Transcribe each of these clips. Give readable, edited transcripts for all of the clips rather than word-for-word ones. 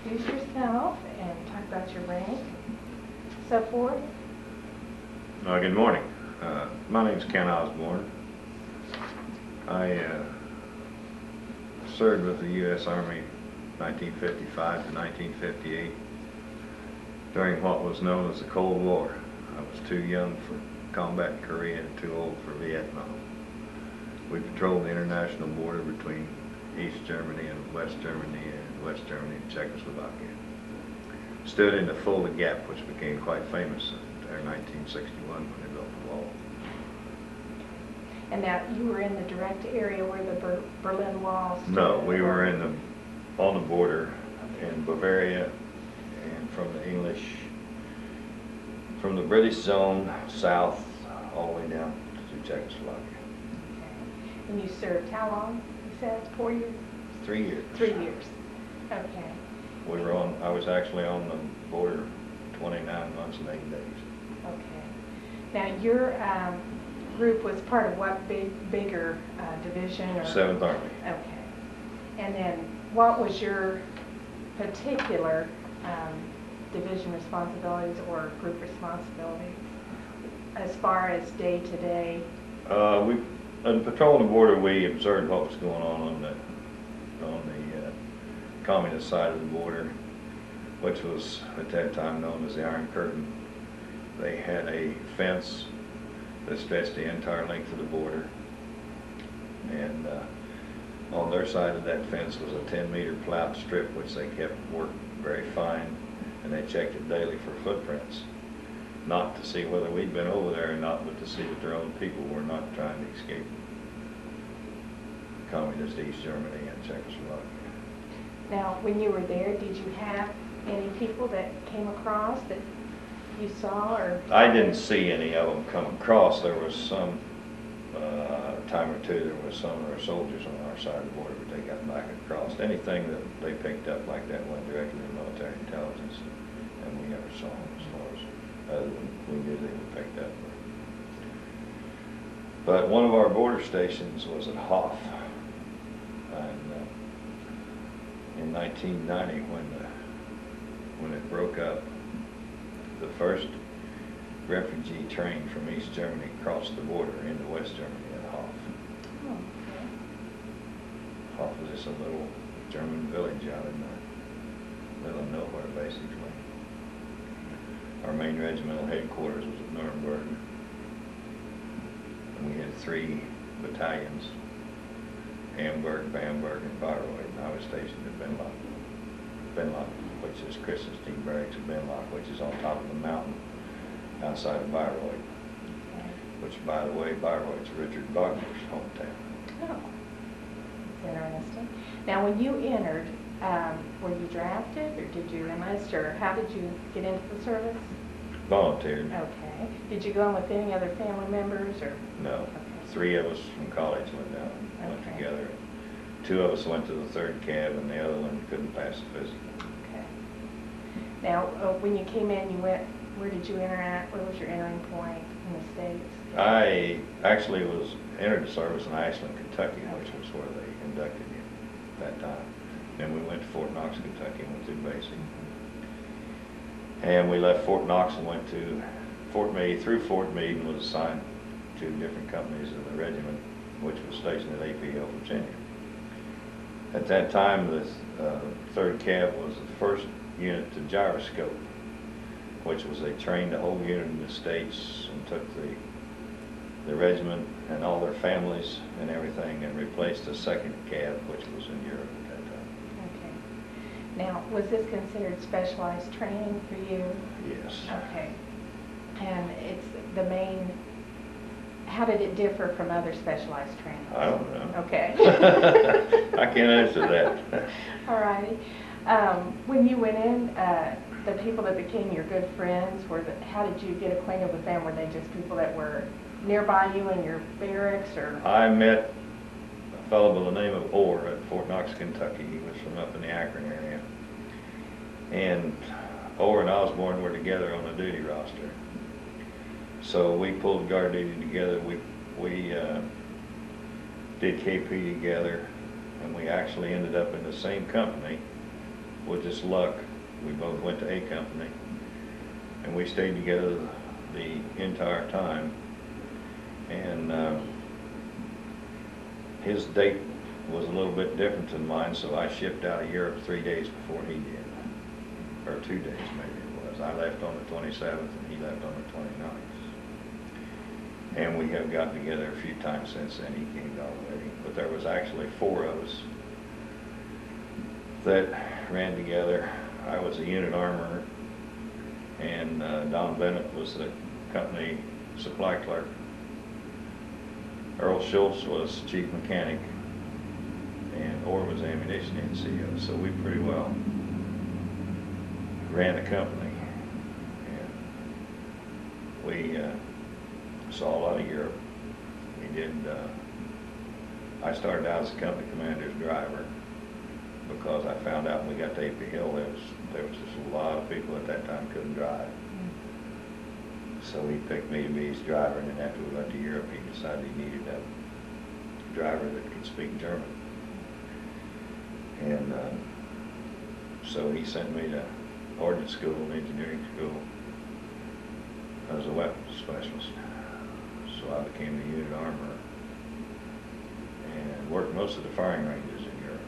introduce yourself and talk about your rank, so forth. Good morning. My name is Ken Osborne. I served with the U.S. Army 1955 to 1958 during what was known as the Cold War. I was too young for combat in Korea and too old for Vietnam. We patrolled the international border between East Germany and West Germany and Czechoslovakia. Stood in the Fulda Gap, which became quite famous in 1961 when they built the wall. And now you were in the direct area where the Berlin Wall stood? No, we were on the border in Bavaria, and from the British zone south all the way down to Czechoslovakia. Okay. And you served how long? You said 4 years? 3 years. 3 years. Okay. I was actually on the border 29 months and 8 days. Okay. Now your group was part of what bigger division? Or? 7th Army. Okay. And then what was your particular division responsibilities or group responsibilities as far as day to day? On patrolling the border, we observed what was going on the communist side of the border, which was at that time known as the Iron Curtain. They had a fence that stretched the entire length of the border, and on their side of that fence was a 10-meter plowed strip which they kept worked very fine, and they checked it daily for footprints, not to see whether we'd been over there or not, but to see that their own people were not trying to escape communist East Germany and Czechoslovakia. Now, when you were there, did you have any people that came across that you saw? Or I didn't see any of them come across. There was some time or two, there was some of our soldiers on our side of the border, but they got back across. Anything that they picked up like that went directly to military intelligence, and we never saw them as far as other than we knew they were picked up. But one of our border stations was at Hof, and in 1990 when it broke up, the first refugee train from East Germany crossed the border into West Germany at Hof. Oh, okay. Hof was just a little German village out in the middle of nowhere, basically. Our main regimental headquarters was at Nuremberg, and we had 3 battalions: Hamburg, Bamberg, and Bayreuth. And I was stationed at Benlock, which is Christenstein Barracks at Benlock, which is on top of the mountain outside of Bayreuth. Okay. Which, by the way, Bayreuth's Richard Wagner's hometown. Oh, that's interesting. Now, when you entered, were you drafted, or did you enlist, or how did you get into the service? Volunteered. Okay. Did you go in with any other family members, or? No. Okay. 3 of us from college went down, went Okay. together. 2 of us went to the 3rd Cav, and the other one couldn't pass the physical. Okay. Now, when you came in, you went. Where did you enter at? Where was your entering point in the States? I actually entered the service in Ashland, Kentucky, which was where they inducted you at that time. Then we went to Fort Knox, Kentucky, and went through basic. And we left Fort Knox and went to Fort Meade, through Fort Meade, and was assigned to different companies of the regiment, which was stationed at APL, Virginia. At that time, the 3rd Cav was the first unit to gyroscope, which was they trained the whole unit in the States and took the regiment and all their families and everything and replaced the 2nd Cav, which was in Europe at that time. Okay. Now, was this considered specialized training for you? Yes. Okay. And it's the main, how did it differ from other specialized training? I don't know. Okay. I can't answer that. All righty. When you went in, the people that became your good friends, how did you get acquainted with them? Were they just people that were nearby you in your barracks, or? I met a fellow by the name of Orr at Fort Knox, Kentucky. He was from up in the Akron area. And Orr and Osborne were together on the duty roster. So we pulled guard duty together. We did KP together, and we actually ended up in the same company with just luck, we both went to A company, and we stayed together the entire time. And his date was a little bit different than mine, so I shipped out of Europe 3 days before he did, or 2 days maybe it was. I left on the 27th and he left on the 29th. And we have gotten together a few times since then. He came to our wedding, but there was actually 4 of us that ran together. I was a unit armorer, and Don Bennett was the company supply clerk. Earl Schultz was chief mechanic, and Orr was ammunition NCO. So we pretty well ran the company, and we saw a lot of Europe. We did. I started out as a company commander's driver because I found out when we got to AP Hill there was just a lot of people at that time couldn't drive. So he picked me to be his driver, and then after we went to Europe, he decided he needed a driver that could speak German. And so he sent me to ordnance school and engineering school as a weapons specialist. So I became the unit armorer and worked most of the firing ranges in Europe.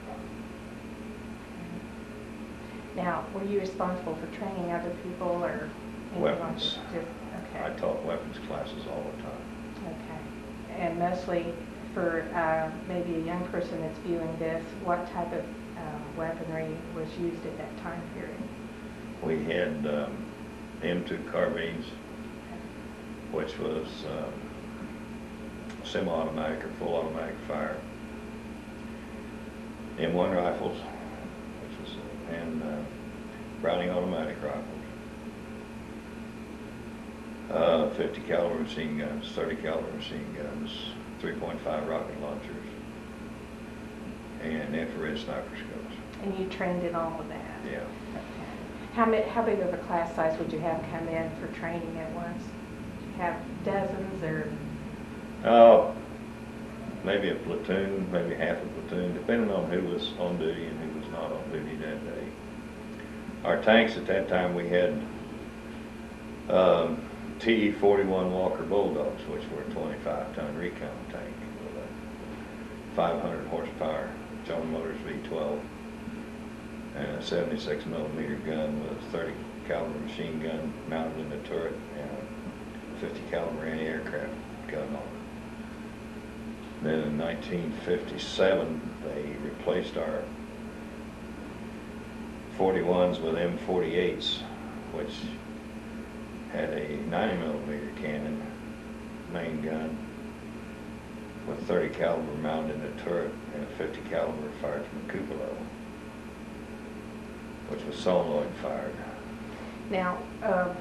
Now, were you responsible for training other people or anything Weapons. like that? Okay. I taught weapons classes all the time. Okay. And mostly for maybe a young person that's viewing this, what type of weaponry was used at that time period? We had M2 carbines, which was semi-automatic or full automatic fire. M1 rifles, which was, and Browning automatic rifles. 50 caliber machine guns, 30 caliber machine guns, 3.5 rocket launchers, and infrared sniper scopes. And you trained in all of that? Yeah. Okay. How big of a class size would you have come in for training at once? Did you have dozens or? Maybe a platoon, maybe half a platoon, depending on who was on duty and who was not on duty that day. Our tanks at that time, we had T-41 Walker Bulldogs, which were a 25-ton recon tank with a 500 horsepower General Motors V12 and a 76 millimeter gun with a 30 caliber machine gun mounted in the turret and a 50 caliber anti-aircraft gun on it. Then in 1957, they replaced our 41s with M48s, which had a 90 millimeter cannon, main gun, with 30 caliber mounted in the turret and a 50 caliber fired from a Cupola, which was solenoid fired. Now, of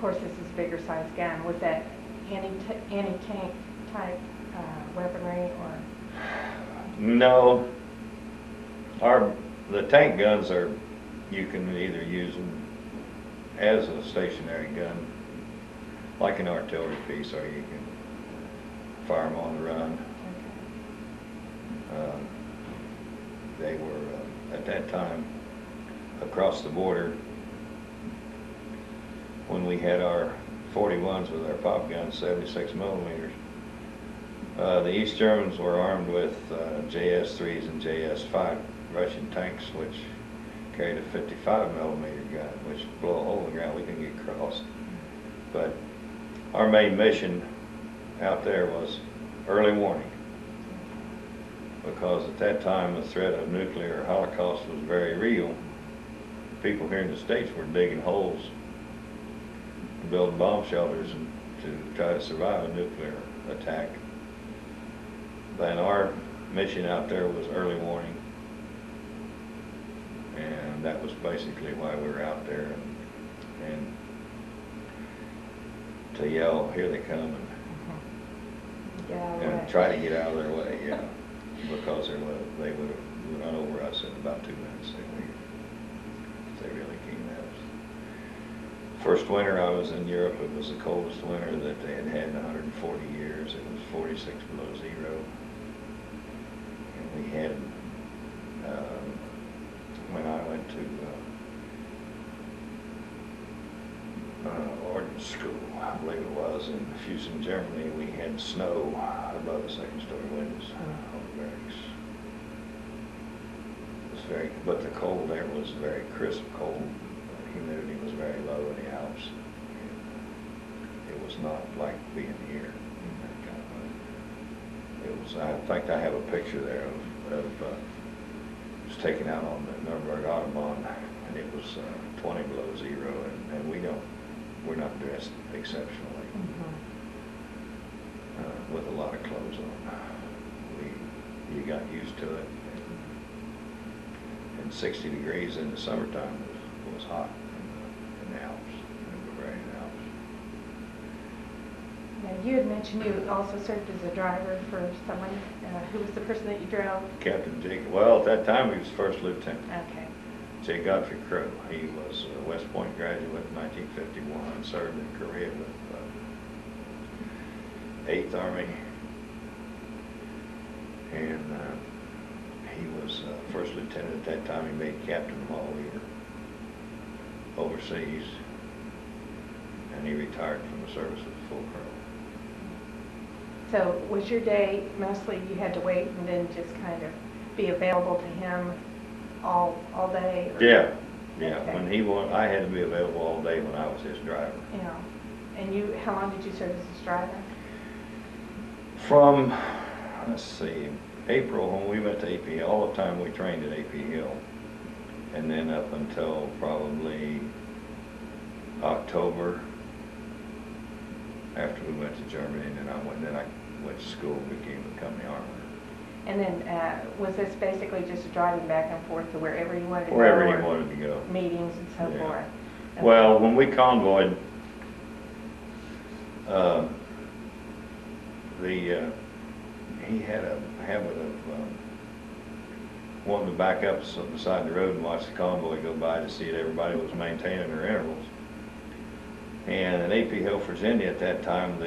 course, this is a bigger size gun. Was that anti-tank type weaponry or? No. The tank guns are, you can either use them as a stationary gun, like an artillery piece, or you can fire them on the run. Okay. They were, at that time, across the border, when we had our 41s with our pop guns, 76 millimeters, the East Germans were armed with JS-3s and JS-5 Russian tanks, which carried a 55 millimeter gun, which blow a hole in the ground, we couldn't get across. But our main mission out there was early warning, because at that time the threat of nuclear holocaust was very real. People here in the States were digging holes and building bomb shelters and to try to survive a nuclear attack. Then our mission out there was early warning, and that was basically why we were out there, and to yell, "Here they come," and try to get out of their way, yeah, because they would have run over us in about 2 minutes. They really came at us. First winter I was in Europe, it was the coldest winter that they had had in 140 years. It was 46 below zero. And we had, when I went to school, I believe it was, in Fusen, Germany. We had snow above the second-story windows on the barracks. It was very, but the cold there was very crisp cold. The humidity was very low in the Alps. It was not like being here. That kind of, it was. In fact, I have a picture there of it was taken out on the Nuremberg Autobahn, and it was 20 below zero, and we're not dressed exceptionally with a lot of clothes on. You got used to it, and 60 degrees in the summertime was hot in the Alps, in the Bavarian Alps. Now, you had mentioned you also served as a driver for someone. Who was the person that you drove? Captain Jake. Well, at that time he was first lieutenant. Okay. J. Godfrey Crowe. He was a West Point graduate in 1951, served in Korea with 8th Army, and he was first lieutenant at that time. He made captain while we were overseas, and he retired from the service as a full colonel. So was your day mostly you had to wait and then just kind of be available to him all day? Or? Yeah. Okay. When he wanted, I had to be available all day when I was his driver. Yeah. And how long did you serve as his driver? From, let's see, April when we went to AP Hill, all the time we trained at AP Hill, and then up until probably October after we went to Germany, and then I went to school, became a company armor. And then was this basically just driving back and forth to wherever you wanted to go? Wherever you wanted to go. Meetings and so forth? Okay. Well, when we convoyed, he had a habit of wanting to back up beside the road and watch the convoy go by to see that everybody was maintaining their intervals. And in AP Hill, Virginia at that time,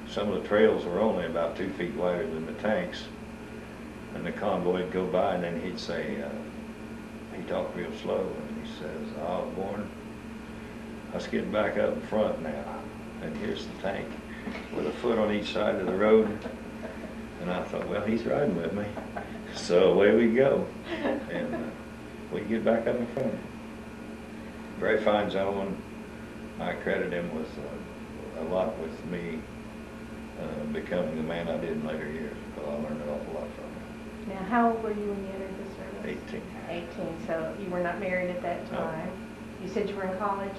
some of the trails were only about 2 feet wider than the tanks. And the convoy would go by, and then he'd say, he talked real slow, and he says, Osborne, let's get back up in front now. And here's the tank with a foot on each side of the road. And I thought, well, he's riding with me. So away we go. And we get back up in front. Very fine gentleman. I credit him with a lot with me becoming the man I did in later years, because I learned an awful lot from him. Now, how old were you when you entered the service? 18. 18, so you were not married at that time. No. You said you were in college?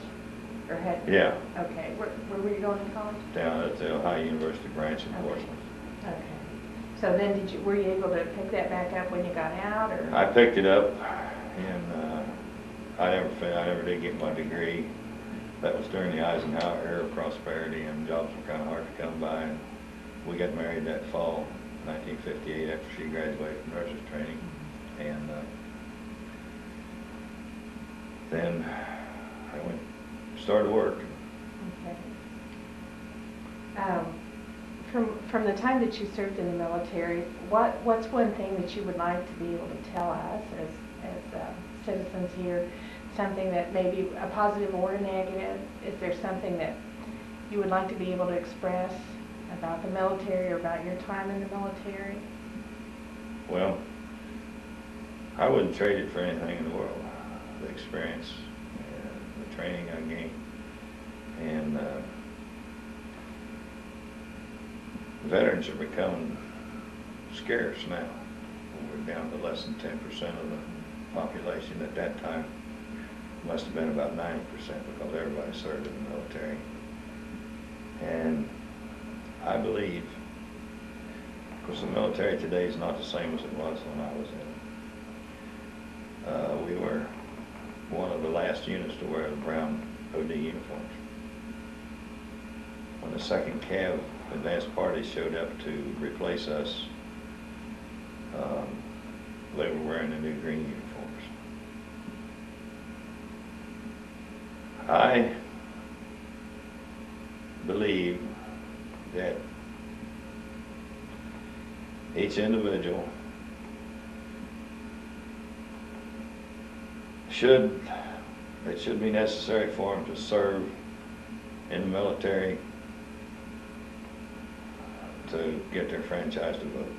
Or had? Yeah. Okay. Where were you going to college? Down at the Ohio University branch in Portsmouth. Okay. So then were you able to pick that back up when you got out? Or? I picked it up, and I never did get my degree. That was during the Eisenhower era of prosperity, and jobs were kind of hard to come by. And we got married that fall, 1958, after she graduated from nurses training, and then I started work. Okay. From the time that you served in the military, what's one thing that you would like to be able to tell us as citizens here? Something that may be a positive or a negative? Is there something that you would like to be able to express about the military or about your time in the military? Well, I wouldn't trade it for anything in the world. The experience and the training I gained. And veterans are becoming scarce now. We're down to less than 10% of the population. At that time, must have been about 90% because everybody served in the military. And I believe, because the military today is not the same as it was when I was in it. We were one of the last units to wear the brown OD uniforms. When the 2nd Cav advanced party showed up to replace us, they were wearing the new green uniforms. I believe that each individual it should be necessary for them to serve in the military to get their franchise to vote.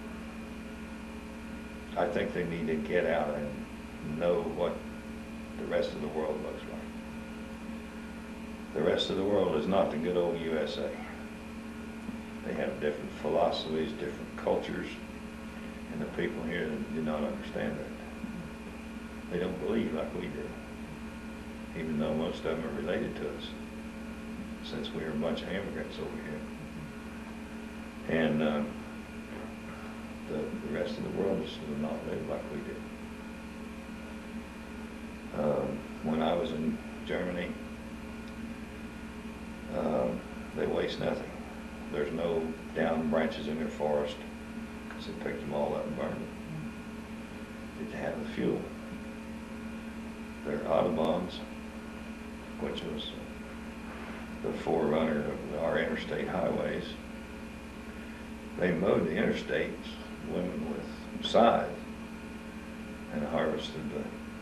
I think they need to get out and know what the rest of the world looks like. The rest of the world is not the good old USA. They have different philosophies, different cultures, and the people here do not understand that. They don't believe like we do, even though most of them are related to us, since we're a bunch of immigrants over here. And the rest of the world just does not live like we do. When I was in Germany, they waste nothing. There's no down branches in their forest, because they picked them all up and burned them. They have the fuel. Their autobahns, which was the forerunner of our interstate highways, they mowed the interstates, women with scythe, and harvested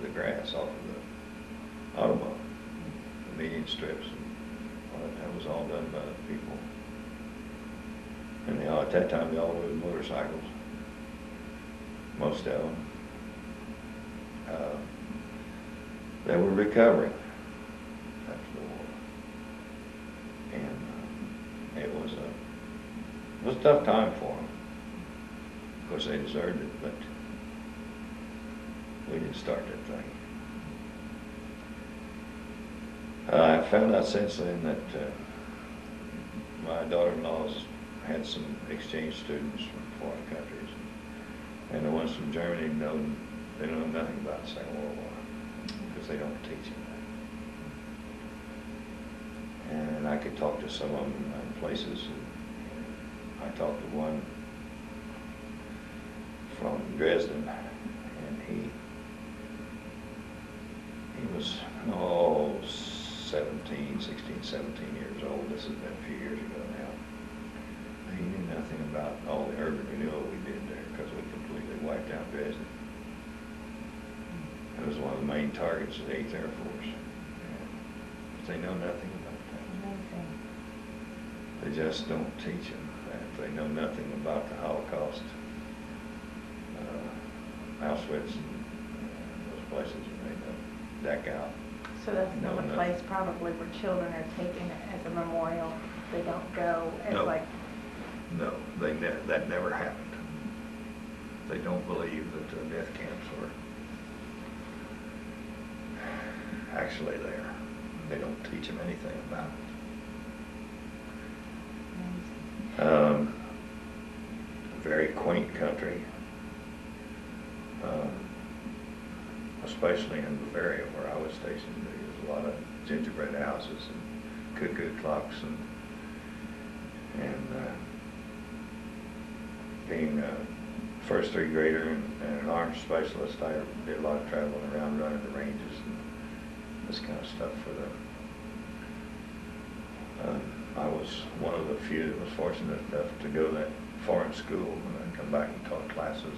the grass off of the autobahn, the median strips. That was all done by the people. And at that time, they all rode motorcycles, most of them. They were recovering after the war. And it was a tough time for them. Of course, they deserved it, but we didn't start that thing. I found out since then that my daughter-in-law's had some exchange students from foreign countries, and the ones from Germany they know nothing about the Second World War because they don't teach them that. And I could talk to some of them in places. I talked to one from Dresden, and he was 16, 17 years old. This has been a few years ago now. He knew nothing about all the urban renewal we did there because we completely wiped out Dresden. It was one of the main targets of the 8th Air Force. But they know nothing about that. They just don't teach them that. They know nothing about the Holocaust, Auschwitz, and those places, they know Dachau. So that's not a place probably where children are taken as a memorial. They don't go as No, that never happened. They don't believe that the death camps were actually there. They don't teach them anything about it. Very quaint country, especially in Bavaria where I was stationed. There's a lot of gingerbread houses and cuckoo clocks and being a first 3rd grader and an arms specialist, I did a lot of traveling around running the ranges and this kind of stuff for them. I was one of the few that was fortunate enough to go to that foreign school and then come back and taught classes.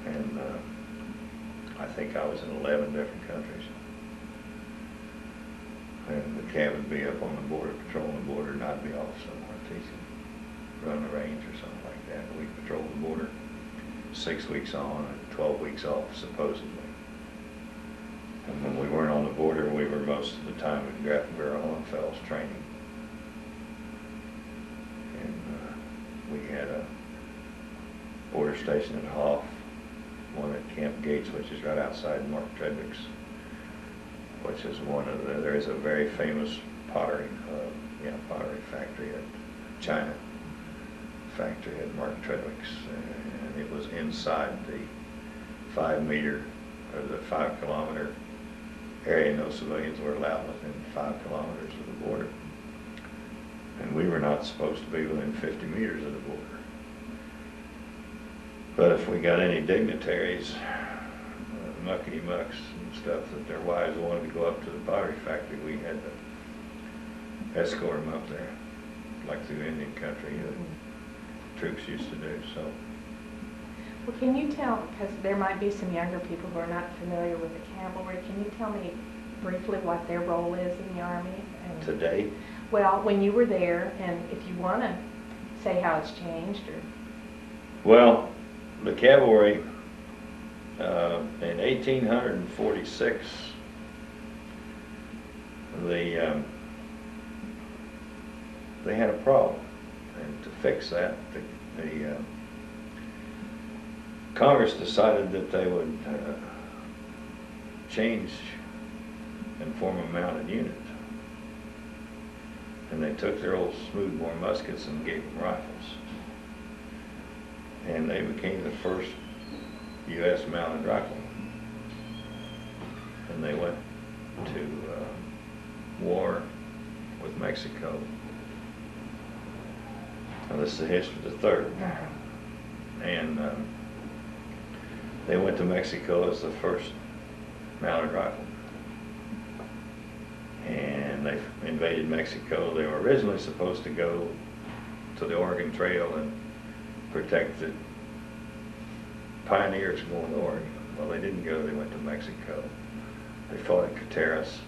And I think I was in 11 different countries. And the cab would be up on the border, patrolling the border, and I'd be off somewhere teaching, run the range or something like that. We patrolled the border 6 weeks on and 12 weeks off, supposedly. And when we weren't on the border, we were most of the time at Grafenberg and Fells training. And we had a border station at Hoff, one at Camp Gates, which is right outside Mark Tredwick's, which is there is a very famous pottery factory at China factory at Mark Tredwick's, and it was inside the 5 kilometer area. No civilians were allowed within 5 kilometers of the border, and we were not supposed to be within 50 meters of the border. But if we got any dignitaries, muckety mucks and stuff, that their wives wanted to go up to the pottery factory, we had to escort them up there, like through Indian country that troops used to do. So. Well, can you tell, because there might be some younger people who are not familiar with the cavalry, can you tell me briefly what their role is in the Army? And, Today, well, when you were there, and if you want to say how it's changed, or well, the cavalry in 1846, they had a problem, and to fix that, the Congress decided that they would change and form a mounted unit. And they took their old smoothbore muskets and gave them rifles. And they became the first U.S. mounted riflemen. And they went to war with Mexico. And this is the history of the third. And they went to Mexico as the first mounted riflemen. And they invaded Mexico. They were originally supposed to go to the Oregon Trail and protect the pioneers going to Oregon. Well, they didn't go. They went to Mexico. They fought at Cateras.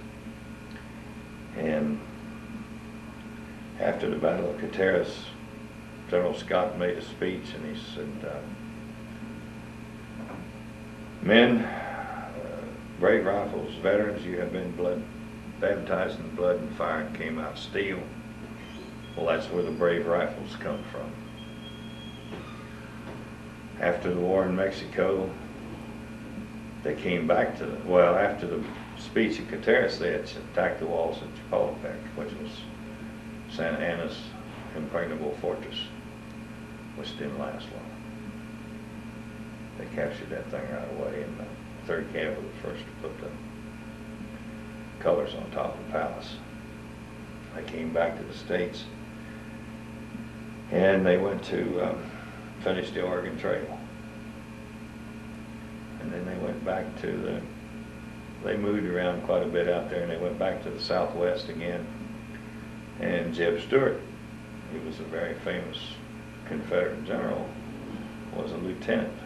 And after the Battle of Cateras, General Scott made a speech, and he said, men, brave rifles, veterans, you have been baptized in blood and fire and came out steel. Well, that's where the brave rifles come from. After the war in Mexico, they came back to, well, after the speech at Cateras, they had attacked the walls at Chapultepec, which was Santa Anna's impregnable fortress, which didn't last long. They captured that thing right away, and the 3rd Cav was the first to put the colors on top of the palace. They came back to the States, and they went to finish the Oregon Trail. And then they went back to they moved around quite a bit out there, and they went back to the Southwest again. And Jeb Stuart, he was a very famous Confederate general, was a lieutenant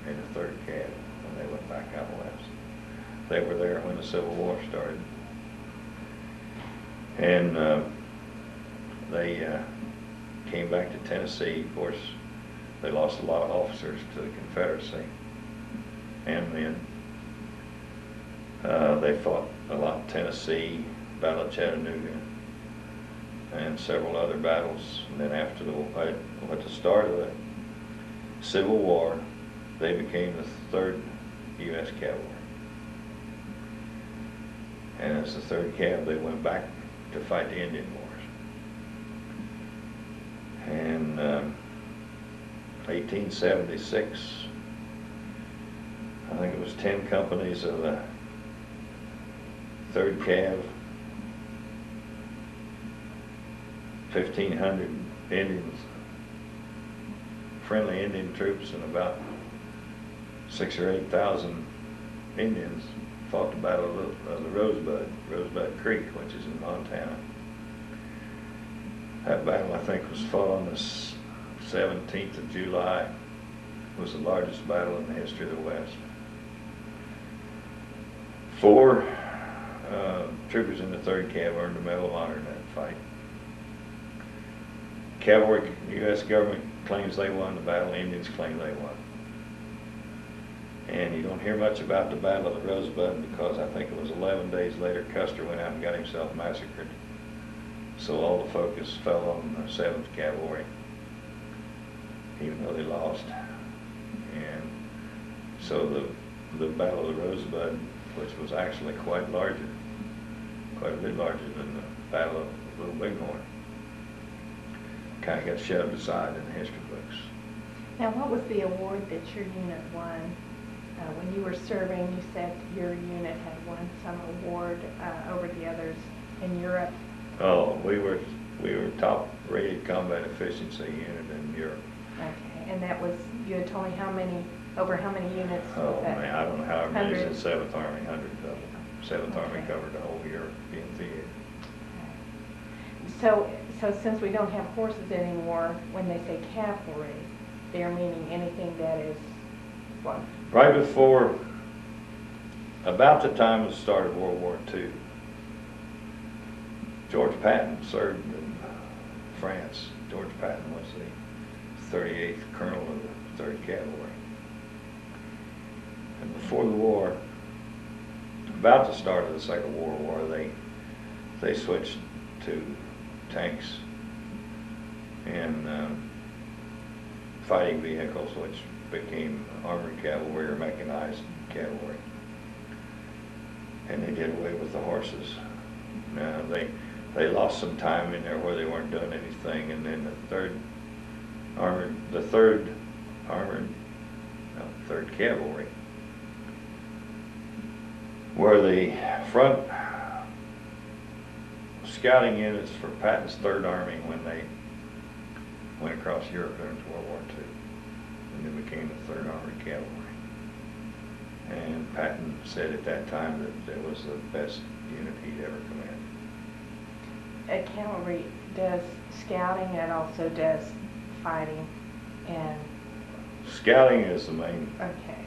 in the 3rd Cav when they went back out west. They were there when the Civil War started. And they came back to Tennessee. Of course, they lost a lot of officers to the Confederacy and men. They fought a lot in Tennessee, Battle of Chattanooga, and several other battles. And then after at the start of the Civil War, they became the 3rd U.S. Cavalry. And as the 3rd Cav, they went back to fight the Indian Wars. And 1876, I think it was 10 companies of the 3rd Cav, 1,500 Indians, friendly Indian troops, and about 6,000 or 8,000 Indians fought the Battle of the Rosebud Creek, which is in Montana. That battle, I think, was fought on the 17th of July. It was the largest battle in the history of the West. 4 troopers in the 3rd Cav earned the Medal of Honor in that fight. Cavalry, the U.S. government claims they won the battle. Indians claim they won. And you don't hear much about the Battle of the Rosebud because I think it was 11 days later Custer went out and got himself massacred. So all the focus fell on the 7th Cavalry, even though they lost. And so the Battle of the Rosebud, which was actually quite a bit larger than the Battle of Little Bighorn, kind of got shoved aside in the history books. now what was the award that your unit won? When you were serving, you said your unit had won some award over the others in Europe. Oh, we were top rated combat efficiency unit in Europe. Okay, and that was, you had told me over how many units? Oh was that? man, I don't know how many is in 100? 7th Army, hundreds of them. 7th Army Okay. covered the whole European theater. So since we don't have horses anymore, when they say cavalry, they're meaning anything that is what? Right before about the time of the start of World War II, George Patton served in France. George Patton was the 38th Colonel of the 3rd Cavalry. And before the war, about the start of the Second World War, they switched to tanks and fighting vehicles, which became armored cavalry or mechanized cavalry. And they did away with the horses. Now they lost some time in there where they weren't doing anything, and then the 3rd Cavalry were the front scouting units for Patton's 3rd Army when they went across Europe during World War II, and then became the 3rd Armored Cavalry. And Patton said at that time that it was the best unit he'd ever commanded. A cavalry does scouting and also does fighting and... Scouting is the main... Okay.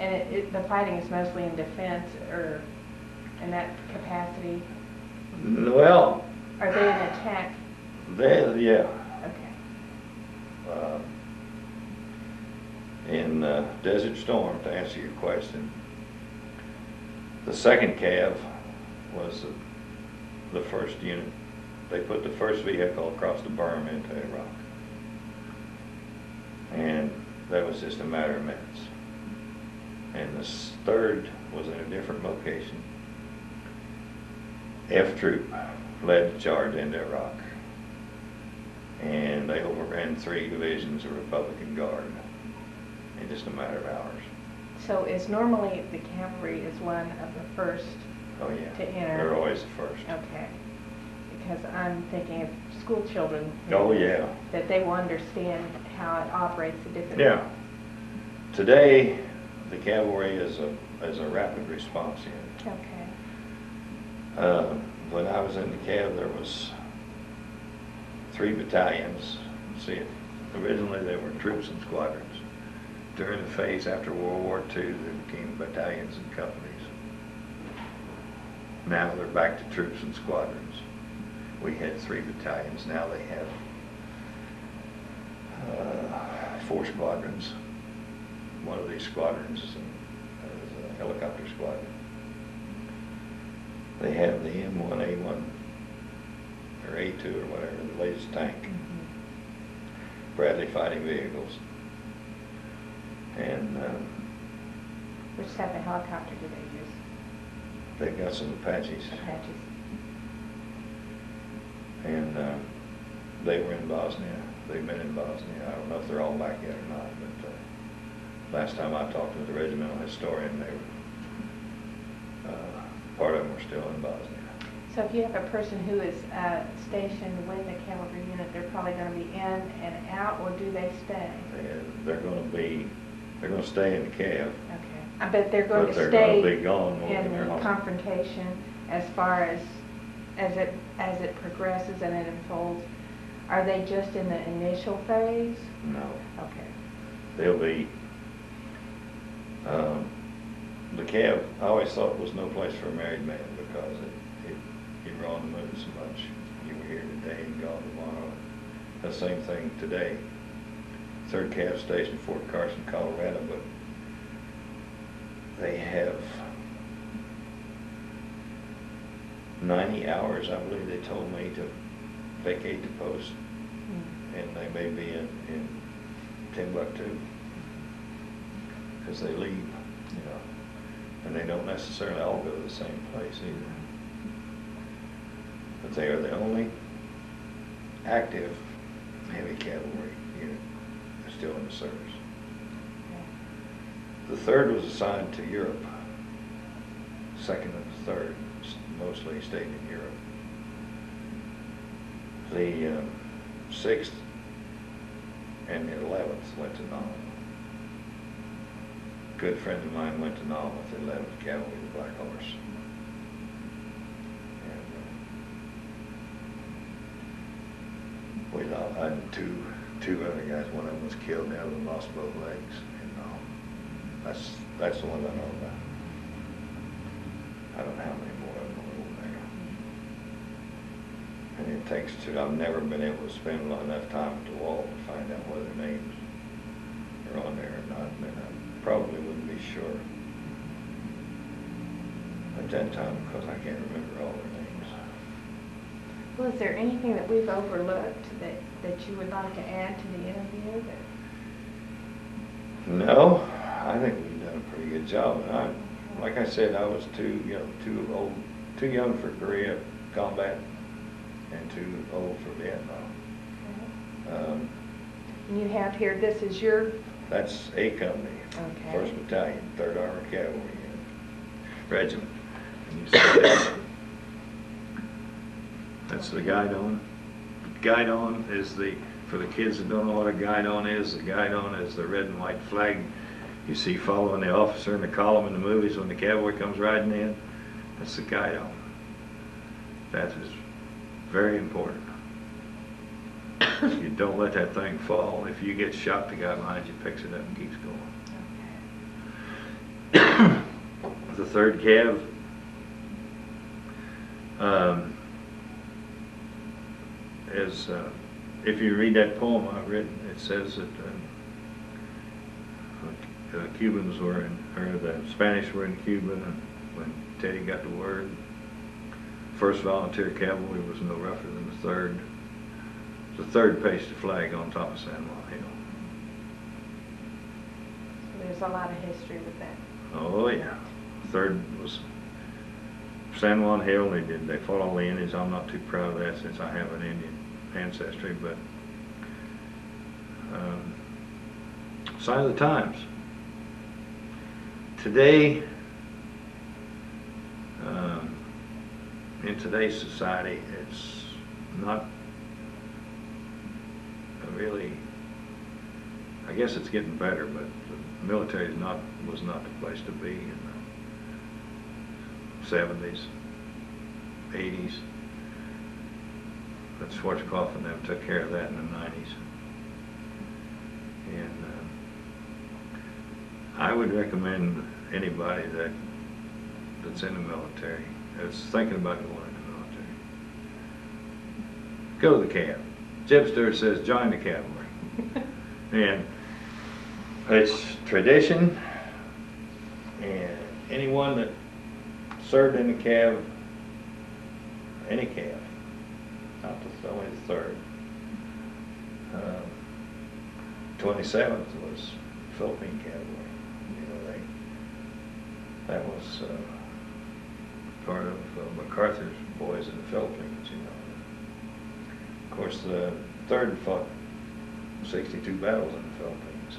And the fighting is mostly in defense or in that capacity? Well... Are they in attack? Yeah. Okay. In Desert Storm, to answer your question, the 2nd Cav was the first unit. They put the first vehicle across the berm into Iraq. And that was just a matter of minutes. And the 3rd was in a different location. F Troop led the charge into Iraq. And they overran 3 divisions of Republican Guard in just a matter of hours. So is normally the cavalry is one of the first Oh yeah, to enter? they're always the first. Okay. Because I'm thinking of school children. Oh yeah. That they will understand how it operates the different... Yeah. Today, the cavalry is a rapid response unit. Okay. When I was in the Cav, there was 3 battalions. See, originally they were troops and squadrons. During the phase after World War II, they became battalions and companies. Now they're back to troops and squadrons. We had 3 battalions. Now they have 4 squadrons. One of these squadrons is a helicopter squadron. They have the M1A1 or A2 or whatever, the latest tank. Bradley fighting vehicles. And Which type of helicopter do they use? they've got some Apaches. Apaches. And they were in Bosnia. They've been in Bosnia. I don't know if they're all back yet or not, but last time I talked to the regimental historian, they were, part of them were still in Bosnia. So if you have a person who is stationed with a cavalry unit, they're probably going to be in and out, or do they stay? They're going to stay in the Cav. Okay. I bet they're going But to they're stay going to be gone when in they're the home. confrontation as far as it progresses and it unfolds. Are they just in the initial phase? No. Okay. They'll be, the Cav, I always thought was no place for a married man because you were on the move so much. You were here today and gone tomorrow. The same thing today. 3rd Cav Station, Fort Carson, Colorado, but they have 90 hours, I believe they told me, to vacate the post. And they may be in Timbuktu because they leave, you know, and they don't necessarily all go to the same place either. But they are the only active heavy cavalry unit that's still in the service. The 3rd was assigned to Europe. 2nd and the 3rd mostly stayed in Europe. The 6th and the 11th went to Nome. A good friend of mine went to Nome with the 11th Cavalry, the Black Horse. And we lost, I had two other guys. One of them was killed, the other one lost both legs in Nome. That's the one I know about. it takes to, I've never been able to spend enough time at the wall to find out whether names are on there or not, and I probably wouldn't be sure at that time because I can't remember all their names. Well, is there anything that we've overlooked that you would like to add to the interview? No, I think we've done a pretty good job. And like I said, I was too young for Korea combat and too old for Vietnam. And you have here, this is your... That's A Company, Okay. 1st Battalion, 3rd Armored Cavalry Regiment. And you see that? That's the guidon. Guidon is the, for the kids that don't know what a guidon is, the guidon is the red and white flag you see following the officer in the column in the movies when the cavalry comes riding in. That's the guidon. That is very important. You don't let that thing fall. If you get shot, the guy behind you picks it up and keeps going. The 3rd Cav is, if you read that poem I've written, it says that Cubans were in, or the Spanish were in Cuba, and when Teddy got the word, 1st Volunteer Cavalry was no rougher than the 3rd. The 3rd placed the flag on top of San Juan Hill. There's a lot of history with that. Oh yeah. 3rd was San Juan Hill. They fought all the Indians. I'm not too proud of that since I have an Indian ancestry, but sign of the times. Today, in today's society, it's not really, I guess it's getting better, but the military was not the place to be in the 70s, 80s. But Schwarzkopf and them took care of that in the 90s. And I would recommend anybody that's in the military, that's thinking about going in the military, go to the Cav. Jibster says join the cavalry. And it's tradition, and anyone that served in the Cav, any Cav, not only the 3rd, 27th was Philippine Cavalry. You know, that was part of MacArthur's boys in the Philippines, you know. Of course, the 3rd fought 62 battles in the Philippines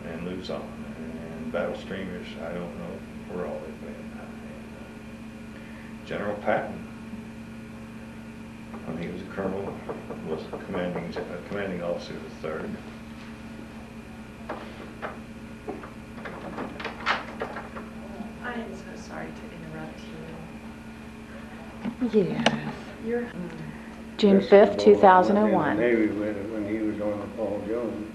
and Luzon and battle streamers. I don't know where all they've been. And, General Patton, when he was a colonel, was commanding officer of the 3rd. I am so sorry to interrupt you. Yes. You're June 5th, 2001. Navy when he was on Paul Jones.